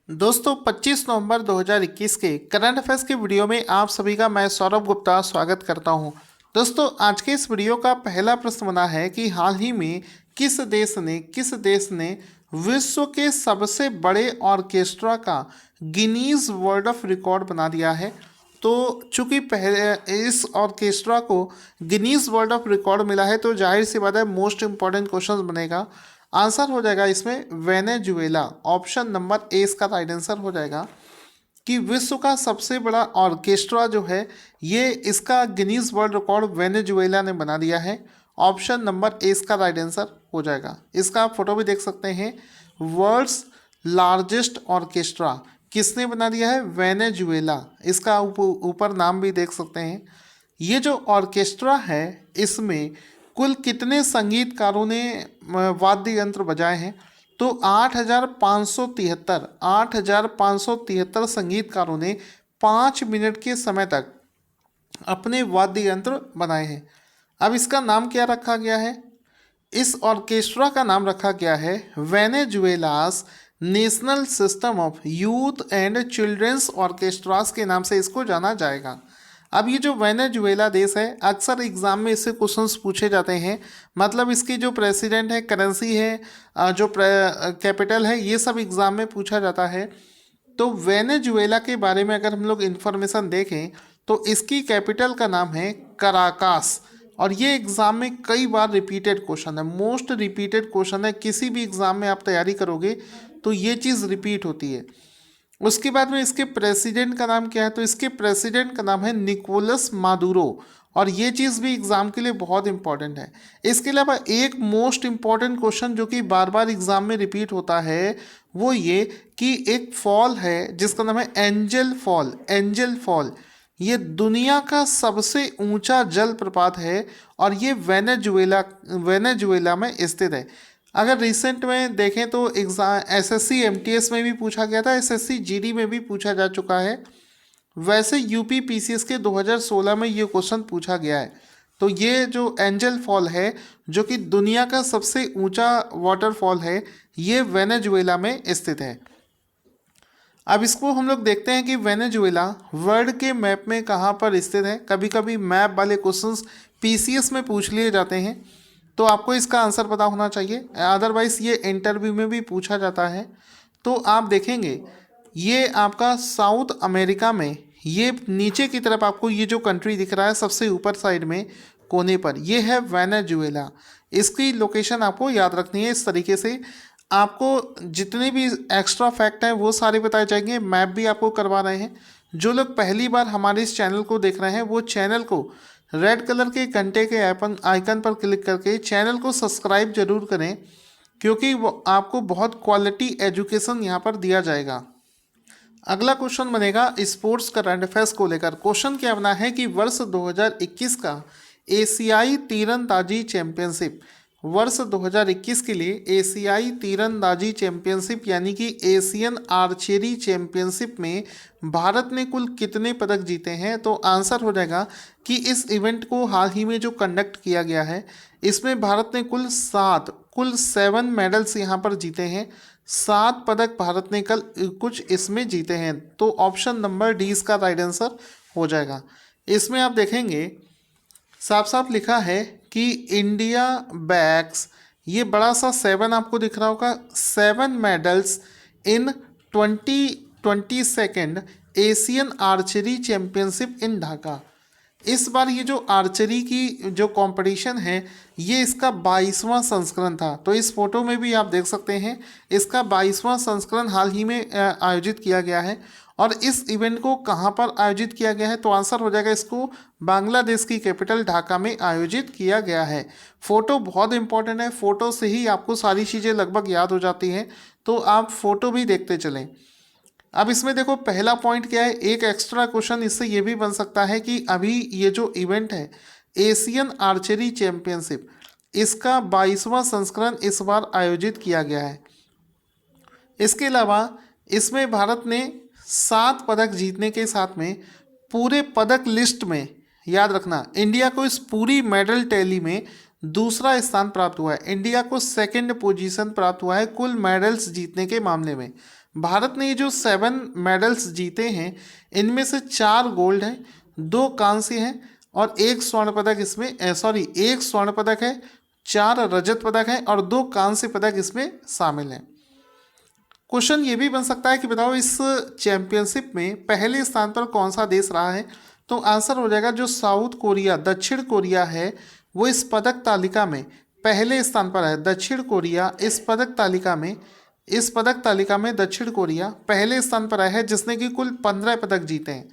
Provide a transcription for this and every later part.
दोस्तों 25 नवंबर 2021 के current affairs के वीडियो में आप सभी का मैं सौरभ गुप्ता स्वागत करता हूं। दोस्तों आज के इस वीडियो का पहला प्रश्न बना है कि हाल ही में किस देश ने विश्व के सबसे बड़े ऑर्केस्ट्रा का गिनीज वर्ल्ड ऑफ रिकॉर्ड बना दिया है। तो चूंकि पहले इस ऑर्केस्ट्रा को गिनीज वर्ल्ड ऑफ रिकॉर्ड मिला है तो जाहिर सी बात है मोस्ट इंपॉर्टेंट क्वेश्चन बनेगा। आंसर हो जाएगा इसमें वेनेजुएला। ऑप्शन नंबर ए इसका राइट आंसर हो जाएगा कि विश्व का सबसे बड़ा ऑर्केस्ट्रा जो है ये इसका गिनीज वर्ल्ड रिकॉर्ड वेनेजुएला ने बना दिया है। ऑप्शन नंबर ए इसका राइट आंसर हो जाएगा। इसका आप फोटो भी देख सकते हैं। वर्ल्ड्स लार्जेस्ट ऑर्केस्ट्रा किसने बना दिया है? वेनेजुएला। इसका ऊपर नाम भी देख सकते हैं। ये जो ऑर्केस्ट्रा है इसमें कुल कितने संगीतकारों ने वाद्य यंत्र बजाए हैं? तो 8,573 संगीतकारों ने 5 मिनट के समय तक अपने वाद्य यंत्र बनाए हैं। अब इसका नाम क्या रखा गया है? इस ऑर्केस्ट्रा का नाम रखा गया है Venezuela's national system of youth and children's orchestras के नाम से इसको जाना जाएगा। अब ये जो वेनेजुएला देश है अक्सर एग्जाम में इससे क्वेश्चंस पूछे जाते हैं। मतलब इसकी जो प्रेसिडेंट है, करेंसी है, जो कैपिटल है, ये सब एग्जाम में पूछा जाता है। तो वेनेजुएला के बारे में अगर हम लोग इन्फॉर्मेशन देखें तो इसकी कैपिटल का नाम है कराकास। और ये एग्ज़ाम में कई बार रिपीटेड क्वेश्चन है, मोस्ट रिपीटेड क्वेश्चन है। किसी भी एग्ज़ाम में आप तैयारी करोगे तो ये चीज़ रिपीट होती है। उसके बाद में इसके प्रेसिडेंट का नाम क्या है? तो इसके प्रेसिडेंट का नाम है निकोलस मादुरो। और ये चीज़ भी एग्ज़ाम के लिए बहुत इंपॉर्टेंट है। इसके अलावा एक मोस्ट इंपॉर्टेंट क्वेश्चन जो कि बार बार एग्ज़ाम में रिपीट होता है वो ये कि एक फॉल है जिसका नाम है एंजल फॉल। एंजल फॉल ये दुनिया का सबसे ऊंचा जलप्रपात है और ये वेनेजुएला में स्थित है। अगर रिसेंट में देखें तो एग्ज़ाम एसएससी एमटीएस में भी पूछा गया था, एसएससी जीडी में भी पूछा जा चुका है। वैसे यूपी पीसीएस के 2016 में ये क्वेश्चन पूछा गया है। तो ये जो एंजल फॉल है जो कि दुनिया का सबसे ऊंचा वाटरफॉल है ये वेनेजुएला में स्थित है। अब इसको हम लोग देखते हैं कि वेनेजुएला वर्ल्ड के मैप में कहाँ पर स्थित है। कभी कभी मैप वाले क्वेश्चंस पीसीएस में पूछ लिए जाते हैं तो आपको इसका आंसर पता होना चाहिए, अदरवाइज़ ये इंटरव्यू में भी पूछा जाता है। तो आप देखेंगे ये आपका साउथ अमेरिका में, ये नीचे की तरफ आपको ये जो कंट्री दिख रहा है सबसे ऊपर साइड में कोने पर, ये है वेनेजुएला। इसकी लोकेशन आपको याद रखनी है। इस तरीके से आपको जितने भी एक्स्ट्रा फैक्ट हैं वो सारे बताए जाएंगे। मैप भी आपको करवा रहे हैं। जो लोग पहली बार हमारे इस चैनल को देख रहे हैं वो चैनल को रेड कलर के घंटे के आइकन पर क्लिक करके चैनल को सब्सक्राइब जरूर करें, क्योंकि वो आपको बहुत क्वालिटी एजुकेशन यहाँ पर दिया जाएगा। अगला क्वेश्चन बनेगा स्पोर्ट्स करंट अफेयर्स को लेकर। क्वेश्चन क्या बना है कि वर्ष 2021 का एशियाई तीरंदाजी चैंपियनशिप, वर्ष 2021 के लिए एशियाई तीरंदाजी चैंपियनशिप यानी कि एशियन आर्चरी चैंपियनशिप में भारत ने कुल कितने पदक जीते हैं? तो आंसर हो जाएगा कि इस इवेंट को हाल ही में जो कंडक्ट किया गया है इसमें भारत ने कुल 7 मेडल्स यहाँ पर जीते हैं। 7 पदक भारत ने कल कुछ इसमें जीते हैं। तो ऑप्शन नंबर डी इसका राइट आंसर हो जाएगा। इसमें आप देखेंगे साफ साफ लिखा है कि इंडिया बैग्स, ये बड़ा सा 7 आपको दिख रहा होगा, 7 medals in 2022 Asian archery championship इन ढाका। इस बार ये जो आर्चरी की जो कंपटीशन है ये इसका 22वां संस्करण था। तो इस फोटो में भी आप देख सकते हैं इसका 22वां संस्करण हाल ही में आयोजित किया गया है। और इस इवेंट को कहाँ पर आयोजित किया गया है? तो आंसर हो जाएगा इसको बांग्लादेश की कैपिटल ढाका में आयोजित किया गया है। फ़ोटो बहुत इंपॉर्टेंट है, फ़ोटो से ही आपको सारी चीज़ें लगभग याद हो जाती हैं। तो आप फ़ोटो भी देखते चलें। अब इसमें देखो पहला पॉइंट क्या है, एक एक्स्ट्रा क्वेश्चन इससे ये भी बन सकता है कि अभी ये जो इवेंट है एशियन आर्चरी चैंपियनशिप, इसका 22वां संस्करण इस बार आयोजित किया गया है। इसके अलावा इसमें भारत ने 7 पदक जीतने के साथ में पूरे पदक लिस्ट में, याद रखना, इंडिया को इस पूरी मेडल टैली में दूसरा स्थान प्राप्त हुआ है। इंडिया को सेकंड पोजीशन प्राप्त हुआ है कुल मेडल्स जीतने के मामले में। भारत ने ये जो 7 मेडल्स जीते हैं इनमें से 4 गोल्ड हैं, 2 कांस्य हैं और 1 स्वर्ण पदक इसमें 1 स्वर्ण पदक है, 4 रजत पदक है और 2 कांस्य पदक इसमें शामिल हैं। क्वेश्चन ये भी बन सकता है कि बताओ इस चैंपियनशिप में पहले स्थान पर कौन सा देश रहा है, तो आंसर हो जाएगा जो साउथ कोरिया, दक्षिण कोरिया है, वो इस पदक तालिका में पहले स्थान पर है। दक्षिण कोरिया इस पदक तालिका में दक्षिण कोरिया पहले स्थान पर है, जिसने कि कुल 15 पदक जीते हैं।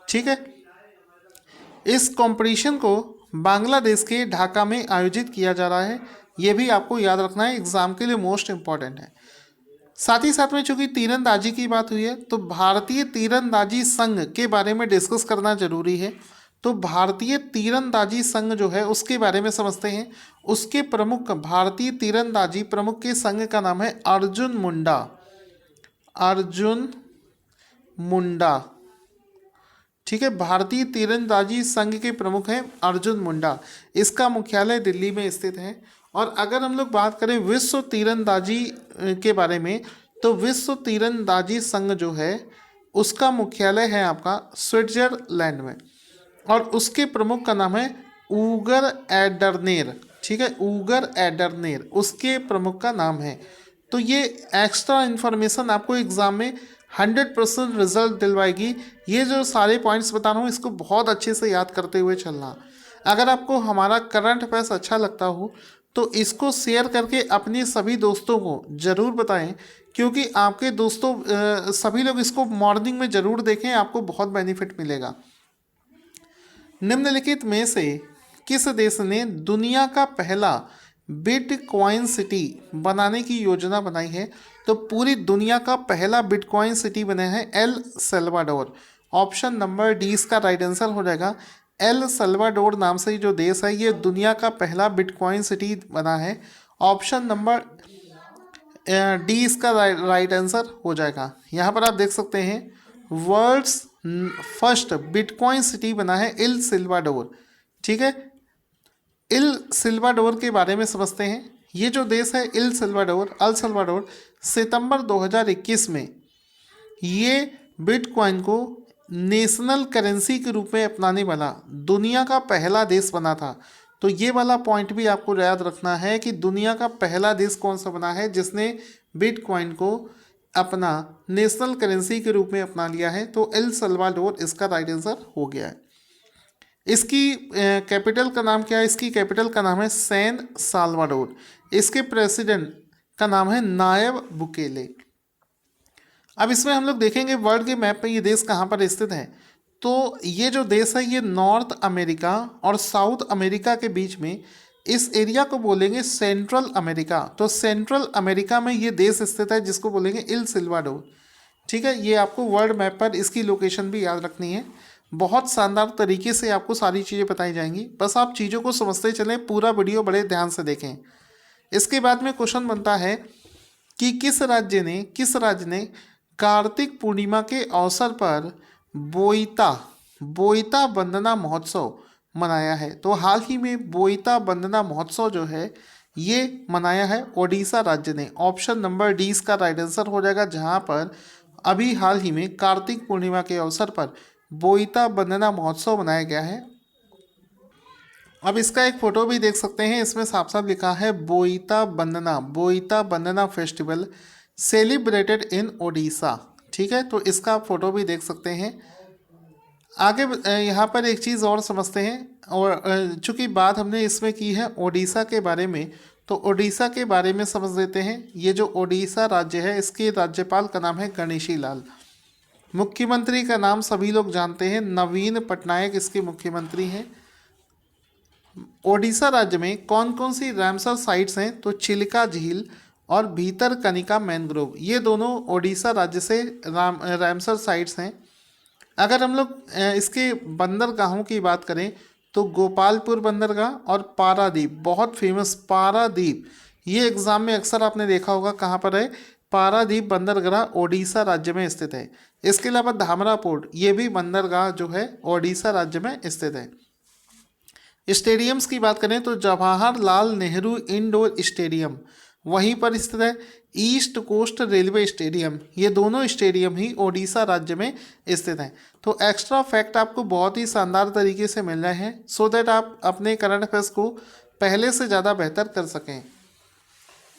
ठीक है, इस कंपटीशन को बांग्लादेश के ढाका में आयोजित किया जा रहा है, ये भी आपको याद रखना है, एग्जाम के लिए मोस्ट इंपॉर्टेंट है। साथ ही साथ में चूंकि तीरंदाजी की बात हुई है तो भारतीय तीरंदाजी संघ के बारे में डिस्कस करना जरूरी है। तो भारतीय तीरंदाजी संघ जो है उसके बारे में समझते हैं। उसके प्रमुख, भारतीय तीरंदाजी प्रमुख के संघ का नाम है अर्जुन मुंडा। अर्जुन मुंडा, ठीक है, भारतीय तीरंदाजी संघ के प्रमुख हैं अर्जुन मुंडा। इसका मुख्यालय दिल्ली में स्थित है। और अगर हम लोग बात करें विश्व तीरंदाजी के बारे में तो विश्व तीरंदाजी संघ जो है उसका मुख्यालय है आपका स्विट्जरलैंड में और उसके प्रमुख का नाम है ऊगर एडरनेर। ठीक है, ऊगर एडरनेर उसके प्रमुख का नाम है। तो ये एक्स्ट्रा इन्फॉर्मेशन आपको एग्जाम में 100% रिजल्ट दिलवाएगी। ये जो सारे पॉइंट्स बता रहा हूँ इसको बहुत अच्छे से याद करते हुए चलना। अगर आपको हमारा करंट अफेयर्स अच्छा लगता हो तो इसको शेयर करके अपने सभी दोस्तों को ज़रूर बताएं, क्योंकि आपके दोस्तों सभी लोग इसको मॉर्निंग में ज़रूर देखें, आपको बहुत बेनिफिट मिलेगा। निम्नलिखित में से किस देश ने दुनिया का पहला बिटकॉइन सिटी बनाने की योजना बनाई है, तो पूरी दुनिया का पहला बिटकॉइन सिटी बना है El Salvador. Option number D इसका राइट आंसर हो जाएगा। एल सल्वाडोर नाम से जो देश है ये दुनिया का पहला बिटकॉइन सिटी बना है। ऑप्शन नंबर डी इसका राइट आंसर हो जाएगा। यहाँ पर आप देख सकते हैं वर्ल्ड्स फर्स्ट बिटकॉइन सिटी बना है इल सिल्वाडोर। ठीक है, इल सिल्वाडोर के बारे में समझते हैं। ये जो देश है इल सल्वाडोर सितंबर 2021 में ये बिटकॉइन को नेशनल करेंसी के रूप में अपनाने वाला दुनिया का पहला देश बना था। तो ये वाला पॉइंट भी आपको याद रखना है कि दुनिया का पहला देश कौन सा बना है जिसने बिटकॉइन को अपना नेशनल करेंसी के रूप में अपना लिया है। तो एल सल्वाडोर इसका राइट आंसर हो गया है। इसकी कैपिटल का नाम क्या है? इसकी कैपिटल का नाम है सैन साल्वाडोर। इसके प्रेसिडेंट का नाम है नायब बुकेले। अब इसमें हम लोग देखेंगे वर्ल्ड के मैप पे ये देश कहाँ पर स्थित है। तो ये जो देश है ये नॉर्थ अमेरिका और साउथ अमेरिका के बीच में, इस एरिया को बोलेंगे सेंट्रल अमेरिका। तो सेंट्रल अमेरिका में ये देश स्थित है जिसको बोलेंगे इल सिल्वाडोर। ठीक है, ये आपको वर्ल्ड मैप पर इसकी लोकेशन भी याद रखनी है। बहुत शानदार तरीके से आपको सारी चीज़ें बताई जाएंगी, बस आप चीज़ों को समझते चलें, पूरा वीडियो बड़े ध्यान से देखें। इसके बाद में क्वेश्चन बनता है कि किस राज्य ने कार्तिक पूर्णिमा के अवसर पर बोईता वंदना महोत्सव मनाया है। तो हाल ही में बोईता वंदना महोत्सव जो है ये मनाया है ओडिशा राज्य ने। ऑप्शन नंबर डी इसका राइट आंसर हो जाएगा, जहां पर अभी हाल ही में कार्तिक पूर्णिमा के अवसर पर बोईता वंदना महोत्सव मनाया गया है। अब इसका एक फोटो भी देख सकते हैं, इसमें साफ साफ लिखा है बोईता वंदना फेस्टिवल सेलिब्रेटेड इन ओडिशा। ठीक है, तो इसका फोटो भी देख सकते हैं। आगे यहाँ पर एक चीज़ और समझते हैं, और चूँकि बात हमने इसमें की है ओडिशा के बारे में, तो ओडिशा के बारे में समझ लेते हैं। ये जो ओडिशा राज्य है इसके राज्यपाल का नाम है गणेशी लाल। मुख्यमंत्री का नाम सभी लोग जानते हैं, नवीन पटनायक इसके मुख्यमंत्री हैं। ओडिशा राज्य में कौन कौन सी रामसर साइट्स हैं? तो चिलिका झील और भीतरकनिका मैनग्रोव, ये दोनों ओडिशा राज्य से रामसर साइट्स हैं। अगर हम लोग इसके बंदरगाहों की बात करें तो गोपालपुर बंदरगाह और पारादीप, बहुत फेमस पारादीप, ये एग्जाम में अक्सर आपने देखा होगा कहाँ पर है। पारादीप बंदरगाह ओडिशा राज्य में स्थित है। इसके अलावा धामरा पोर्ट, ये भी बंदरगाह जो है ओडिशा राज्य में स्थित है। स्टेडियम्स की बात करें तो जवाहरलाल नेहरू इंडोर स्टेडियम वहीं पर स्थित है ईस्ट कोस्ट रेलवे स्टेडियम। ये दोनों स्टेडियम ही ओडिशा राज्य में स्थित हैं। तो एक्स्ट्रा फैक्ट आपको बहुत ही शानदार तरीके से मिल रहे हैं, सो दैट आप अपने करंट अफेयर्स को पहले से ज़्यादा बेहतर कर सकें।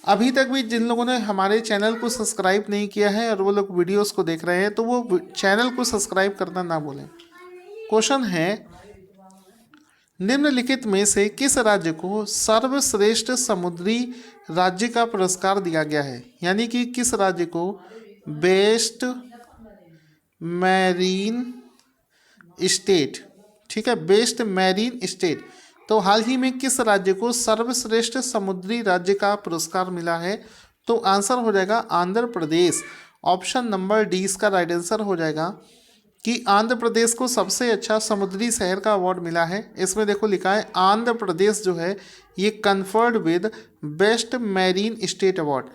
अभी तक भी जिन लोगों ने हमारे चैनल को सब्सक्राइब नहीं किया है और वो लोग वीडियोस को देख रहे हैं, तो वो चैनल को सब्सक्राइब करना ना भूलें। क्वेश्चन है, निम्नलिखित में से किस राज्य को सर्वश्रेष्ठ समुद्री राज्य का पुरस्कार दिया गया है? यानी कि किस राज्य को बेस्ट मैरीन स्टेट, ठीक है, बेस्ट मैरीन स्टेट। तो हाल ही में किस राज्य को सर्वश्रेष्ठ समुद्री राज्य का पुरस्कार मिला है? तो आंसर हो जाएगा Andhra Pradesh. Option number D इसका राइट आंसर हो जाएगा कि आंध्र प्रदेश को सबसे अच्छा समुद्री शहर का अवार्ड मिला है। इसमें देखो लिखा है आंध्र प्रदेश जो है ये conferred with best marine state award.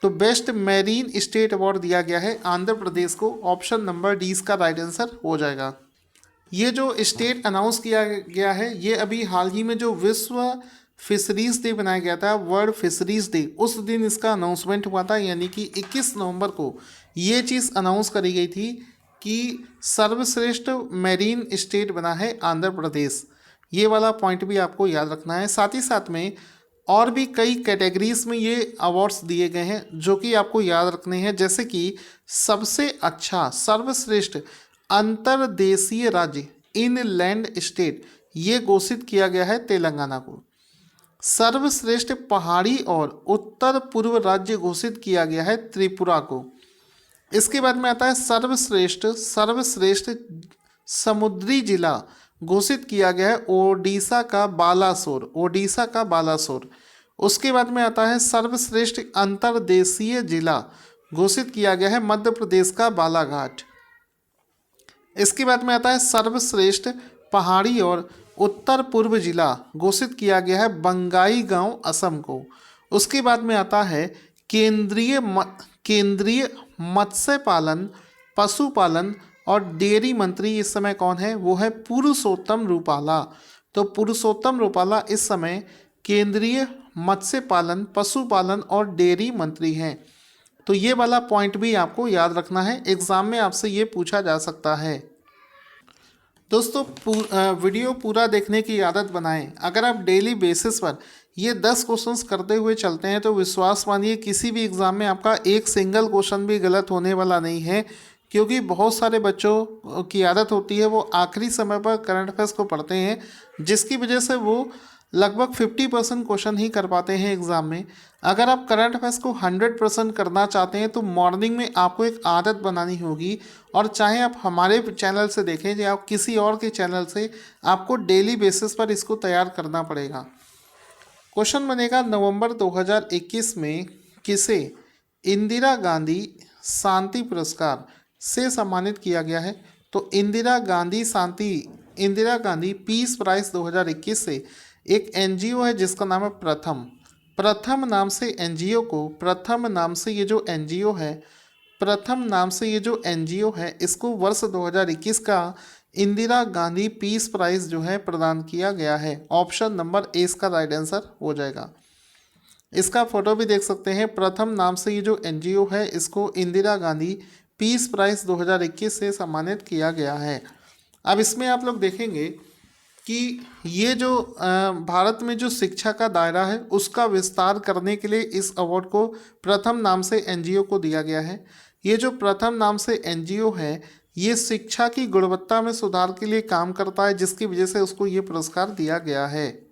तो बेस्ट मैरीन स्टेट अवार्ड दिया गया है आंध्र प्रदेश को। ऑप्शन नंबर डी इसका राइट आंसर हो जाएगा। ये जो स्टेट अनाउंस किया गया है, ये अभी हाल ही में जो विश्व फिशरीज डे बनाया गया था, वर्ल्ड फिशरीज डे, उस दिन इसका अनाउंसमेंट हुआ था। यानी कि 21 नवंबर को ये चीज़ अनाउंस करी गई थी कि सर्वश्रेष्ठ मैरीन स्टेट बना है आंध्र प्रदेश। ये वाला पॉइंट भी आपको याद रखना है। साथ ही साथ में और भी कई कैटेगरीज में ये अवार्ड्स दिए गए हैं जो कि आपको याद रखने हैं, जैसे कि सबसे अच्छा सर्वश्रेष्ठ अंतर्देशीय राज्य इनलैंड स्टेट, ये घोषित किया गया है तेलंगाना को। सर्वश्रेष्ठ पहाड़ी और उत्तर पूर्व राज्य घोषित किया गया है त्रिपुरा को। इसके बाद में आता है सर्वश्रेष्ठ समुद्री जिला घोषित किया गया है ओडिशा का बालासोर। उसके बाद में आता है सर्वश्रेष्ठ अंतर्देशीय जिला घोषित किया गया है मध्य प्रदेश का बालाघाट। इसके बाद में आता है सर्वश्रेष्ठ पहाड़ी और उत्तर पूर्व जिला घोषित किया गया है बंगाईगांव असम को। उसके बाद में आता है केंद्रीय मत्स्य पालन, पशुपालन और डेयरी मंत्री इस समय कौन है? वो है पुरुषोत्तम रूपाला। तो पुरुषोत्तम रूपाला इस समय केंद्रीय मत्स्य पालन, पशुपालन और डेयरी मंत्री हैं। तो ये वाला पॉइंट भी आपको याद रखना है, एग्जाम में आपसे ये पूछा जा सकता है। दोस्तों वीडियो पूरा देखने की आदत बनाएं। अगर आप डेली बेसिस पर ये 10 क्वेश्चंस करते हुए चलते हैं तो विश्वास मानिए किसी भी एग्ज़ाम में आपका एक सिंगल क्वेश्चन भी गलत होने वाला नहीं है, क्योंकि बहुत सारे बच्चों की आदत होती है वो आखिरी समय पर करंट अफेयर्स को पढ़ते हैं, जिसकी वजह से वो लगभग 50% क्वेश्चन ही कर पाते हैं एग्ज़ाम में। अगर आप करंट अफेयर्स को 100% करना चाहते हैं तो मॉर्निंग में आपको एक आदत बनानी होगी, और चाहे आप हमारे चैनल से देखें या आप किसी और के चैनल से, आपको डेली बेसिस पर इसको तैयार करना पड़ेगा। क्वेश्चन बनेगा, नवंबर 2021 में किसे इंदिरा गांधी शांति पुरस्कार से सम्मानित किया गया है? तो इंदिरा गांधी पीस प्राइज 2021 से एक एनजीओ है जिसका नाम है प्रथम नाम से ये जो एनजीओ है इसको वर्ष 2021 का इंदिरा गांधी पीस प्राइज जो है प्रदान किया गया है। ऑप्शन नंबर ए इसका राइट आंसर हो जाएगा। इसका फोटो भी देख सकते हैं। प्रथम नाम से ये जो एनजीओ है इसको इंदिरा गांधी पीस प्राइज 2021 से सम्मानित किया गया है। अब इसमें आप लोग देखेंगे कि ये जो भारत में जो शिक्षा का दायरा है उसका विस्तार करने के लिए इस अवार्ड को प्रथम नाम से एनजीओ को दिया गया है। ये जो प्रथम नाम से एनजीओ है ये शिक्षा की गुणवत्ता में सुधार के लिए काम करता है, जिसकी वजह से उसको ये पुरस्कार दिया गया है।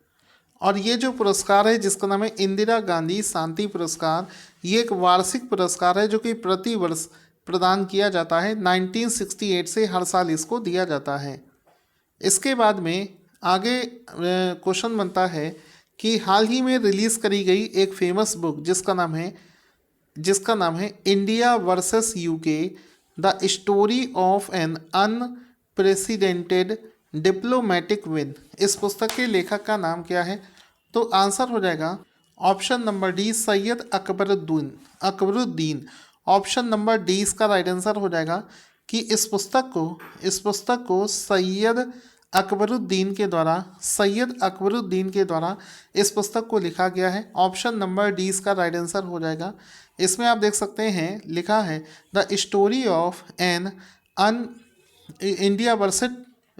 और ये जो पुरस्कार है जिसका नाम है इंदिरा गांधी शांति पुरस्कार, ये एक वार्षिक पुरस्कार है जो कि प्रति वर्ष प्रदान किया जाता है। 1968 से हर साल इसको दिया जाता है। इसके बाद में आगे क्वेश्चन बनता है कि हाल ही में रिलीज़ करी गई एक फेमस बुक जिसका नाम है India versus UK, the story of an unprecedented diplomatic win. इस पुस्तक के लेखक का नाम क्या है? तो आंसर हो जाएगा option number D Syed Akbaruddin. Option number D इसका राइट आंसर हो जाएगा कि इस पुस्तक को सैयद अकबरुद्दीन के द्वारा, सैयद अकबरुद्दीन के द्वारा इस पुस्तक को लिखा गया है? ऑप्शन नंबर डी इसका राइट आंसर हो जाएगा। इसमें आप देख सकते हैं लिखा है the story of an un India versus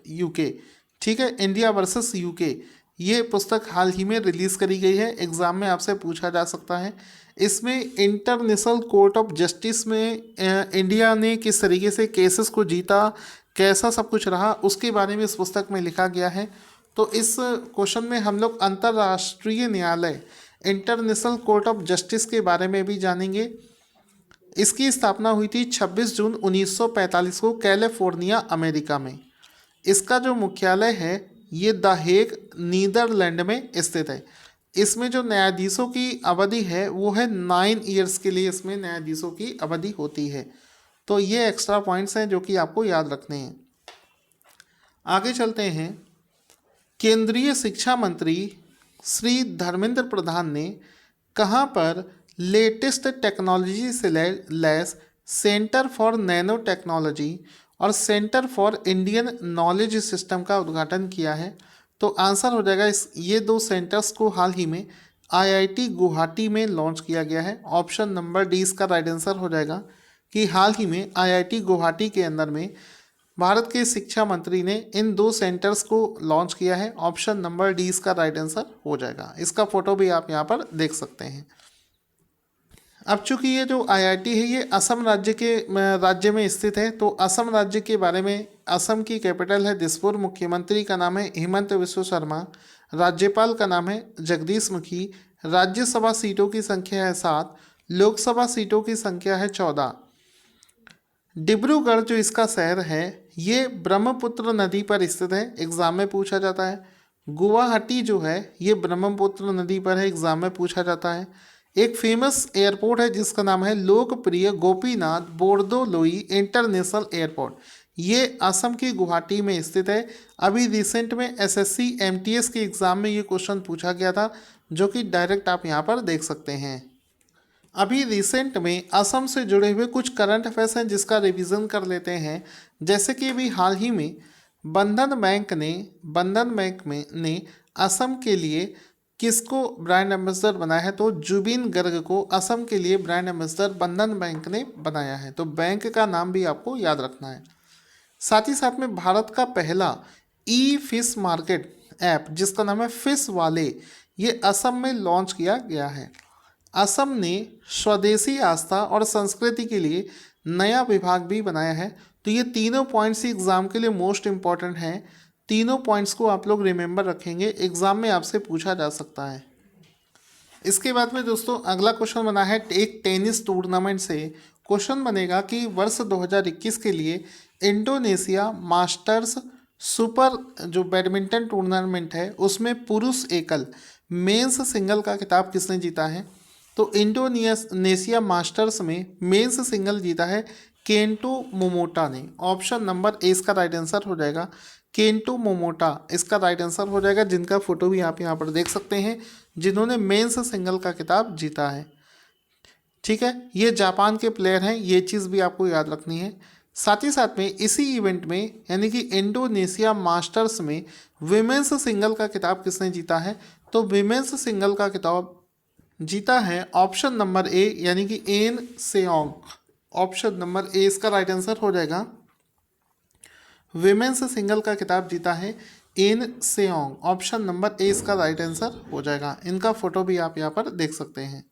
UK. ठीक है, इंडिया वर्सेस यूके, ये पुस्तक हाल ही में रिलीज़ करी गई है। एग्ज़ाम में आपसे पूछा जा सकता है। इसमें इंटरनेशनल कोर्ट ऑफ जस्टिस में इंडिया ने किस तरीके से केसेस को जीता, कैसा सब कुछ रहा, उसके बारे में इस पुस्तक में लिखा गया है। तो इस क्वेश्चन में हम लोग अंतर्राष्ट्रीय न्यायालय, इंटरनेशनल कोर्ट ऑफ जस्टिस के बारे में भी जानेंगे। इसकी स्थापना हुई थी 26 जून 1945 को कैलिफोर्निया, अमेरिका में। इसका जो मुख्यालय है ये द हेग, नीदरलैंड में स्थित है। इसमें जो न्यायाधीशों की अवधि है वो है 9 ईयर्स के लिए इसमें न्यायाधीशों की अवधि होती है। तो ये एक्स्ट्रा पॉइंट्स हैं जो कि आपको याद रखने हैं। आगे चलते हैं। केंद्रीय शिक्षा मंत्री श्री धर्मेंद्र प्रधान ने कहाँ पर लेटेस्ट टेक्नोलॉजी से lace centre for nano technology और centre for Indian knowledge system का उद्घाटन किया है? तो आंसर हो जाएगा ये दो सेंटर्स को हाल ही में आईआईटी गुवाहाटी में लॉन्च किया गया है। ऑप्शन नंबर डी इसका राइट आंसर हो जाएगा कि हाल ही में आईआईटी गुवाहाटी के अंदर में भारत के शिक्षा मंत्री ने इन दो सेंटर्स को लॉन्च किया है। ऑप्शन नंबर डी इसका राइट आंसर हो जाएगा। इसका फोटो भी आप यहाँ पर देख सकते हैं। अब चूंकि ये जो आईआईटी है ये असम राज्य में स्थित है, तो असम राज्य के बारे में, असम की कैपिटल है दिसपुर, मुख्यमंत्री का नाम है हेमंत बिस्वा शर्मा, राज्यपाल का नाम है जगदीश मुखी, राज्यसभा सीटों की संख्या है 7, लोकसभा सीटों की संख्या है 14। डिब्रूगढ़ जो इसका शहर है ये ब्रह्मपुत्र नदी पर स्थित है, एग्जाम में पूछा जाता है। गुवाहाटी जो है ये ब्रह्मपुत्र नदी पर है, एग्जाम में पूछा जाता है। एक फेमस एयरपोर्ट है जिसका नाम है लोकप्रिय गोपीनाथ बोरदोलोई इंटरनेशनल एयरपोर्ट, ये असम की गुवाहाटी में स्थित है। अभी रिसेंट में एसएससी एमटीएस के एग्ज़ाम में ये क्वेश्चन पूछा गया था, जो कि डायरेक्ट आप यहाँ पर देख सकते हैं। अभी रिसेंट में असम से जुड़े हुए कुछ करंट अफेयर्स हैं जिसका रिवीजन कर लेते हैं। जैसे कि अभी हाल ही में बंधन बैंक ने असम के लिए किसको ब्रांड एम्बेसडर बनाया है? तो जुबिन गर्ग को असम के लिए ब्रांड एम्बेसडर बंधन बैंक ने बनाया है। तो बैंक का नाम भी आपको याद रखना है। साथ ही साथ में भारत का पहला ई फिश मार्केट ऐप जिसका नाम है फिश वाले, ये असम में लॉन्च किया गया है। असम ने स्वदेशी आस्था और संस्कृति के लिए नया विभाग भी बनाया है। तो ये तीनों पॉइंट्स ही एग्ज़ाम के लिए मोस्ट इम्पॉर्टेंट हैं। तीनों पॉइंट्स को आप लोग रिमेंबर रखेंगे, एग्ज़ाम में आपसे पूछा जा सकता है। इसके बाद में दोस्तों अगला क्वेश्चन बना है एक टेनिस टूर्नामेंट से। क्वेश्चन बनेगा कि वर्ष 2021 के लिए इंडोनेशिया मास्टर्स सुपर जो बैडमिंटन टूर्नामेंट है उसमें पुरुष एकल मेंस सिंगल का खिताब किसने जीता है? तो इंडोनेशिया मास्टर्स में मेंस सिंगल जीता है केंटो मोमोटा ने। ऑप्शन नंबर ए इसका राइट आंसर हो जाएगा, केंटो मोमोटा इसका राइट आंसर हो जाएगा, जिनका फोटो भी आप यहाँ पर देख सकते हैं, जिन्होंने मेंस सिंगल का खिताब जीता है। ठीक है, ये जापान के प्लेयर हैं, ये चीज़ भी आपको याद रखनी है। साथ ही साथ में इसी इवेंट में यानी कि इंडोनेशिया मास्टर्स में विमेंस सिंगल का खिताब किसने जीता है? तो विमेंस सिंगल का खिताब जीता है ऑप्शन नंबर ए यानी कि एन सेओंग। ऑप्शन नंबर ए इसका राइट आंसर हो जाएगा। विमेंस सिंगल का खिताब जीता है एन सेओंग। ऑप्शन नंबर ए इसका राइट आंसर हो जाएगा। इनका फोटो भी आप यहाँ पर देख सकते हैं।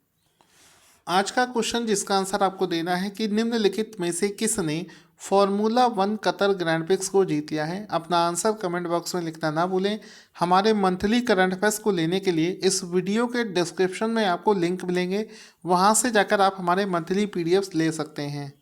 आज का क्वेश्चन जिसका आंसर आपको देना है कि निम्नलिखित में से किसने फॉर्मूला 1 कतर ग्रैंड प्रिक्स को जीत लिया है? अपना आंसर कमेंट बॉक्स में लिखना ना भूलें। हमारे मंथली करंट अफेयर्स को लेने के लिए इस वीडियो के डिस्क्रिप्शन में आपको लिंक मिलेंगे, वहां से जाकर आप हमारे मंथली पीडीएफ्स ले सकते हैं।